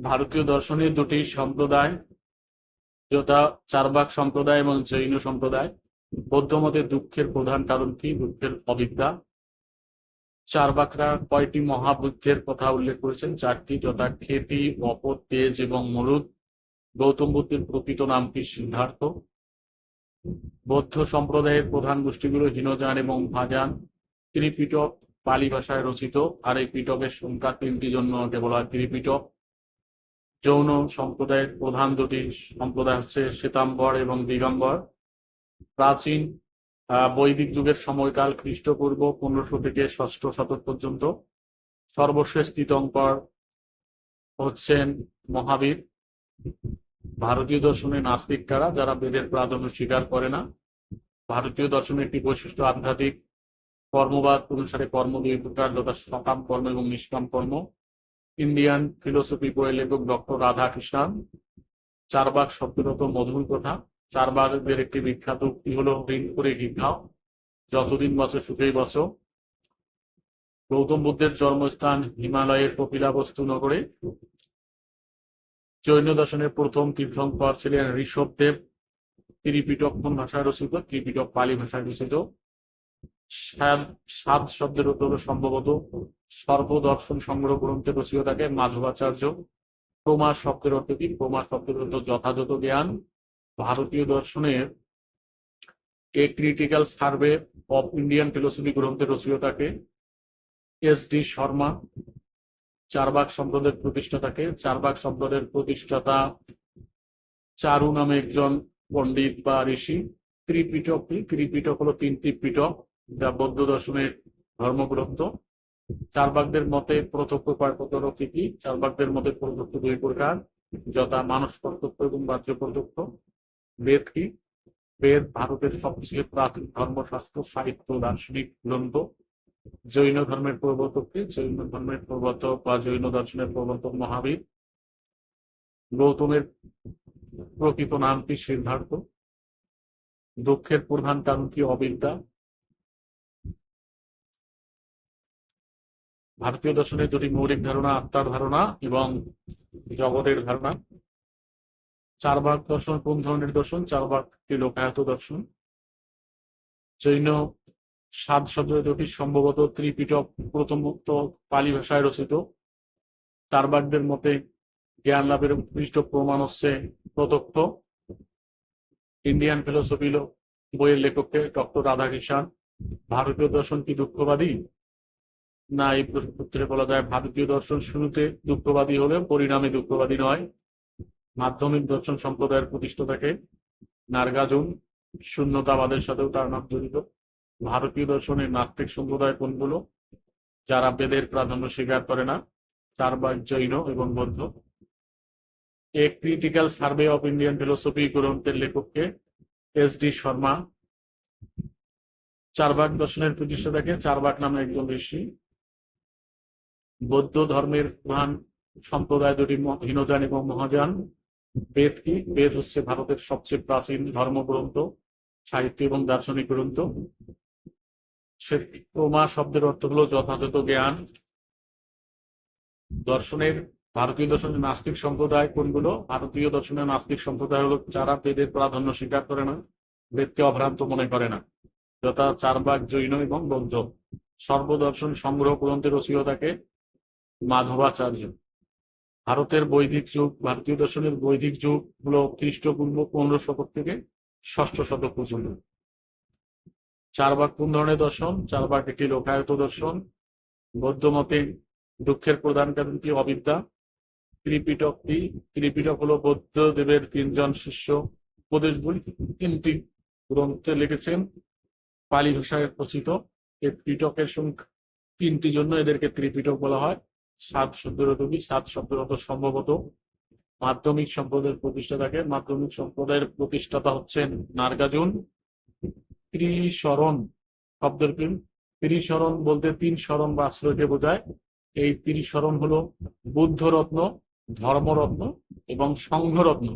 ভারতীয় দর্শনের দুটি সম্প্রদায়, যথা চার্বাক সম্প্রদায় এবং জৈন সম্প্রদায়। বৌদ্ধ মতে দুঃখের প্রধান কারণ কি? দুঃখের অবিদ্যা। চার্বাকরা কয়টি মহাবুদ্ধের কথা উল্লেখ করেছেন? চারটি, যথা খেতি, অপর, তেজ এবং মরুদ। গৌতম বুদ্ধের প্রকৃত নাম কি? সিদ্ধার্থ। বৌদ্ধ সম্প্রদায়ের প্রধান গোষ্ঠীগুলো হীনযান এবং মহাযান। ত্রিপিটক পালি ভাষায় রচিত, আর এই পিটকের সংখ্যা তিনটি, জন্য একে বলা হয় ত্রিপিটক। জৈন সম্প্রদায়ের প্রধান দুটি সম্প্রদায় হচ্ছে শ্বেতাম্বর এবং দিগম্বর। প্রাচীন বৈদিক যুগের সময়কাল খ্রিস্টপূর্ব 1500 থেকে 6ষ্ঠ শতক পর্যন্ত। সর্বশেষ তীর্থঙ্কর হচ্ছেন মহাবীর। ভারতীয় দর্শনে নাস্তিক কারা? যারা বেদের প্রাধান্য স্বীকার করে না। ভারতীয় দর্শনের একটি বৈশিষ্ট্য আধ্যাত্মিক কর্মবাদ অনুসারে কর্ম দুই প্রকার, যথা সকাম কর্ম এবং নিষ্কাম কর্ম। ইন্ডিয়ান ফিলোসফি বইয়ের লেখক ডক্টর রাধাকৃষ্ণন। চারবাক শব্দগত মধুর কথা। চারবাকদের একটি বিখ্যাত উক্তি হলো, ঋণ করে ঘি খাও, যতদিন বাঁচো সুখেই বাঁচো। গৌতম বুদ্ধের জন্মস্থান হিমালয়ের কপিলাবস্তু নগরে। জৈন দর্শনের প্রথম তীর্থঙ্কর ছিলেন ঋষভদেব। ত্রিপিটক কোন ভাষায় রচিত? ত্রিপিটক পালি ভাষায় রচিত। সাত শব্দের অর্থ হল সম্ভবত। সর্বদর্শন সংগ্রহ গ্রন্থে রচিত থাকে মাধবাচার্য। প্রমা শব্দের অর্থ কি? প্রমা শব্দের অর্থ যথাযথ জ্ঞান। ভারতীয় দর্শনের a critical survey of Indian philosophy গ্রন্থে রচিত থাকে এস.ডি. শর্মা। চারবাক সম্প্রদায়ের প্রতিষ্ঠাতাকে? চারবাক সম্প্রদায়ের প্রতিষ্ঠাতা চারু নামে একজন পণ্ডিত বা ঋষি। ত্রিপিটক কি? ত্রিপিটক হলো তিনটি পিটক, যা বৌদ্ধ দর্শনের ধর্মগ্রন্থ। চারবাকদের মতে প্রত্যক্ষ প্রত্যক্ষ কি কি? চারবাকদের মতে প্রত্যক্ষ দুই প্রকার, যথা মানস প্রত্যক্ষ এবং বাহ্য প্রত্যক্ষ। বেদ কি? বেদ ভারতের সবচেয়ে প্রাচীন ধর্মশাস্ত্র, সাহিত্য, দার্শনিক গ্রন্থ। জৈন ধর্মের প্রবর্তক কি? জৈন ধর্মের প্রবর্তক বা জৈন দর্শনের প্রবর্তক মহাবীর। গৌতমের প্রকৃত নাম কি? সিদ্ধার্থ। দুঃখের প্রধান কারণ কি? অবিদ্যা। ভারতীয় দর্শনের দুটি মৌলিক ধারণা, আত্মার ধারণা এবং জগতের ধারণা। চারবাক দর্শন কোন ধরনের দর্শন? চারবাক একটি লোকায়ত দর্শন। জৈন সাত শব্দের দুটি সম্ভবত ত্রিপিটক প্রথমত পালি ভাষায় রচিত। চারবাকদের মতে জ্ঞান লাভের উৎকৃষ্ট প্রমাণ হচ্ছে প্রত্যক্ষ। ইন্ডিয়ান ফিলোসফি বইয়ের লেখককে ডক্টর রাধাকৃষ্ণন। ভারতীয় দর্শন কি দুঃখবাদী? না, এই প্রশ্ন উত্তরে বলা যায় ভারতীয় দর্শন শুরুতে দুঃখবাদী হলেও পরিণামে দুঃখবাদী নয়। মাধ্যমিক দর্শন সম্প্রদায়ের প্রতিষ্ঠাতাকে? নার্গার্জুন। শূন্যতাবাদের সাথেও তার নাম জড়িত। ভারতীয় দর্শনের নাস্তিক সম্প্রদায় কোনগুলো? যারা বেদের প্রাধান্য স্বীকার করে না। চারবাক, জৈন এবং বৌদ্ধ। A critical survey of Indian philosophy গ্রন্থের লেখককে? এস.ডি. শর্মা। চারবাক দর্শনের প্রতিষ্ঠাতাকে? চারবাক নামে একজন ঋষি। বৌদ্ধ ধর্মের প্রধান সম্প্রদায় দুটি, হীনযান এবং মহাযান। বেদ কি? বেদ হচ্ছে ভারতের সবচেয়ে প্রাচীন ধর্মগ্রন্থ, সাহিত্য এবং দার্শনিক গ্রন্থ। প্রমা শব্দের অর্থ হলো যথাযথ জ্ঞান। দর্শনের ভারতীয় দর্শনের নাস্তিক সম্প্রদায় কোনগুলো? ভারতীয় দর্শনের নাস্তিক সম্প্রদায় হলো যারা বেদের প্রাধান্য স্বীকার করে না, বেদকে অভ্রান্ত মনে করে না, যথা চারবাক, জৈন এবং বৌদ্ধ। সর্বদর্শন সংগ্রহ গ্রন্থে রচিত থাকে মাধবাচার্য। ভারতের বৈদিক যুগ, ভারতীয় দর্শনের বৈদিক যুগ হলো খ্রিস্টপূর্ব 15 শতক থেকে 6ষ্ঠ শতক পর্যন্ত। চারবাক কোন ধরনের দর্শন? চারবাক একটি লোকায়ত দর্শন। বৌদ্ধ মতে দুঃখের প্রধান কারণ কি? অবিদ্যা। ত্রিপিটক কি? ত্রিপিটক হলো বৌদ্ধ দেবের 3জন শিষ্য উপদেশগুলি 3টি গ্রন্থে লিখেছেন, পালি ভাষায় রচিত। এই পিটকের সংখ্যা 3টি, জন্য এদেরকে ত্রিপিটক বলা হয়। সাত শব্দের অর্থ কি? সাত শব্দের অর্থ সম্ভবত। মাধ্যমিক সম্প্রদায়ের প্রতিষ্ঠাতাকে? মাধ্যমিক সম্প্রদায়ের প্রতিষ্ঠাতা হচ্ছেন নার্গার্জুন। ত্রিশরণ শব্দের কি? ত্রিশরণ বলতে 3 শরণ বা আশ্রয়কে বোঝায়। এই ত্রিশরণ হলো বুদ্ধ রত্ন, ধর্মরত্ন এবং সংঘরত্ন।